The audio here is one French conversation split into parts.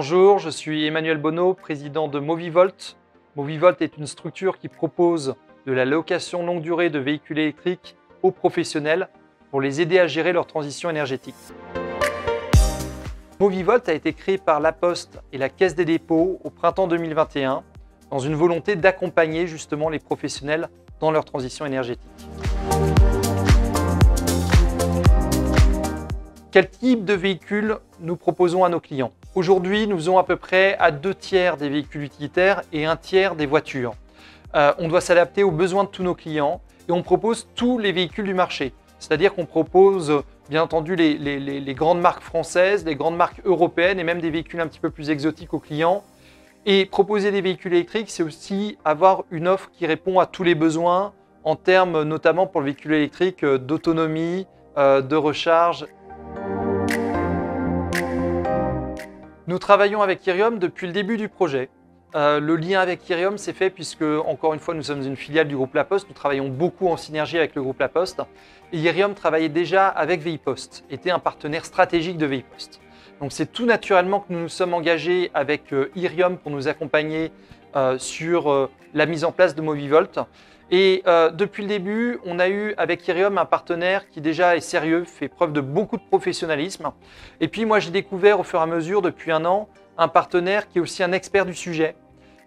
Bonjour, je suis Emmanuel Bonneau, président de Movivolt. Movivolt est une structure qui propose de la location longue durée de véhicules électriques aux professionnels pour les aider à gérer leur transition énergétique. Movivolt a été créé par La Poste et la Caisse des dépôts au printemps 2021 dans une volonté d'accompagner justement les professionnels dans leur transition énergétique. Quel type de véhicules nous proposons à nos clients? Aujourd'hui, nous faisons à peu près à 2/3 des véhicules utilitaires et 1/3 des voitures. On doit s'adapter aux besoins de tous nos clients et on propose tous les véhicules du marché. C'est-à-dire qu'on propose bien entendu les grandes marques françaises, les grandes marques européennes et même des véhicules un petit peu plus exotiques aux clients. Et proposer des véhicules électriques, c'est aussi avoir une offre qui répond à tous les besoins en termes notamment pour le véhicule électrique d'autonomie, de recharge. Nous travaillons avec Iriom depuis le début du projet. Le lien avec Iriom s'est fait puisque, encore une fois, nous sommes une filiale du groupe La Poste. Nous travaillons beaucoup en synergie avec le groupe La Poste. Et Iriom travaillait déjà avec VeIPost, était un partenaire stratégique de VeIPost. Donc c'est tout naturellement que nous nous sommes engagés avec Iriom pour nous accompagner sur la mise en place de Movivolt. Et depuis le début, on a eu avec Iriom un partenaire qui déjà est sérieux, fait preuve de beaucoup de professionnalisme. Et puis moi j'ai découvert au fur et à mesure depuis un an un partenaire qui est aussi un expert du sujet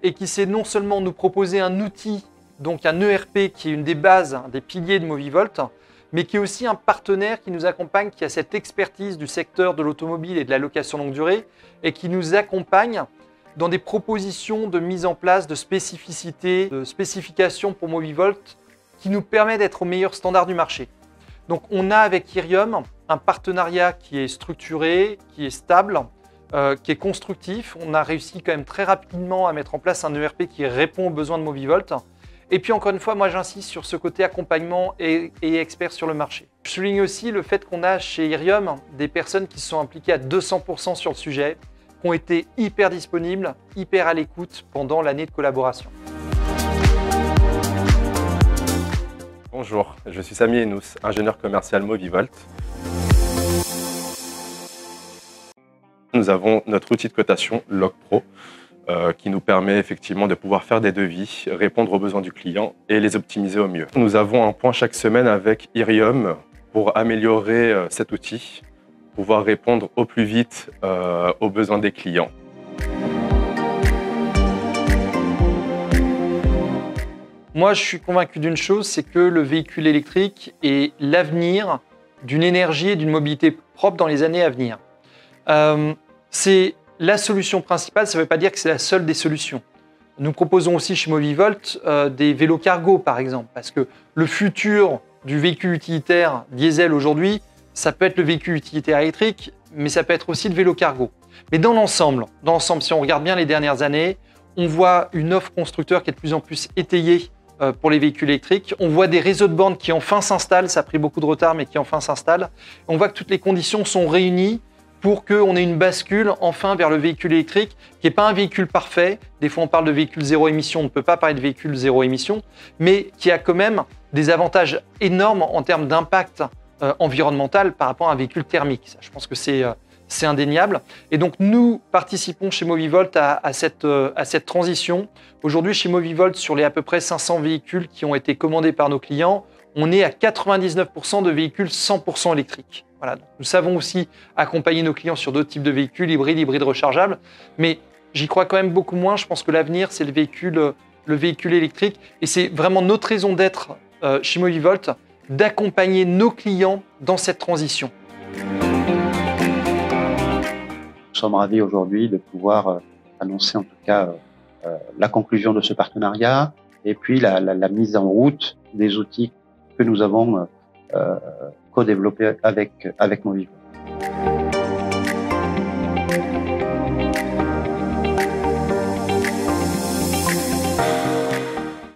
et qui sait non seulement nous proposer un outil, donc un ERP qui est une des bases, des piliers de Movivolt, mais qui est aussi un partenaire qui nous accompagne, qui a cette expertise du secteur de l'automobile et de la location longue durée et qui nous accompagne dans des propositions de mise en place de spécificités, de spécifications pour Movivolt qui nous permet d'être au meilleur standard du marché. Donc on a avec Iriom un partenariat qui est structuré, qui est stable, qui est constructif. On a réussi quand même très rapidement à mettre en place un ERP qui répond aux besoins de Movivolt. Et puis encore une fois, moi j'insiste sur ce côté accompagnement et expert sur le marché. Je souligne aussi le fait qu'on a chez Iriom des personnes qui se sont impliquées à 200% sur le sujet, qui ont été hyper disponibles, hyper à l'écoute pendant l'année de collaboration. Bonjour, je suis Sami Enous, ingénieur commercial Movivolt. Nous avons notre outil de cotation LogPro qui nous permet effectivement de pouvoir faire des devis, répondre aux besoins du client et les optimiser au mieux. Nous avons un point chaque semaine avec Iriom pour améliorer cet outil, pouvoir répondre au plus vite aux besoins des clients. Moi, je suis convaincu d'une chose, c'est que le véhicule électrique est l'avenir d'une énergie et d'une mobilité propre dans les années à venir. C'est la solution principale, ça ne veut pas dire que c'est la seule des solutions. Nous proposons aussi chez Movivolt des vélos cargo, par exemple, parce que le futur du véhicule utilitaire diesel aujourd'hui, ça peut être le véhicule utilitaire électrique, mais ça peut être aussi le vélo cargo. Mais dans l'ensemble, si on regarde bien les dernières années, on voit une offre constructeur qui est de plus en plus étayée pour les véhicules électriques. On voit des réseaux de bornes qui enfin s'installent, ça a pris beaucoup de retard, mais qui enfin s'installent. On voit que toutes les conditions sont réunies pour qu'on ait une bascule enfin vers le véhicule électrique, qui n'est pas un véhicule parfait. Des fois, on parle de véhicule zéro émission, on ne peut pas parler de véhicule zéro émission, mais qui a quand même des avantages énormes en termes d'impact environnemental par rapport à un véhicule thermique. Ça, je pense que c'est indéniable. Et donc, nous participons chez Movivolt à cette transition. Aujourd'hui, chez Movivolt, sur les à peu près 500 véhicules qui ont été commandés par nos clients, on est à 99% de véhicules 100% électriques. Voilà. Nous savons aussi accompagner nos clients sur d'autres types de véhicules, hybrides rechargeables, mais j'y crois quand même beaucoup moins. Je pense que l'avenir, c'est le véhicule électrique. Et c'est vraiment notre raison d'être chez Movivolt, d'accompagner nos clients dans cette transition. Nous sommes ravis aujourd'hui de pouvoir annoncer en tout cas la conclusion de ce partenariat et puis la mise en route des outils que nous avons co-développés avec Movivolt.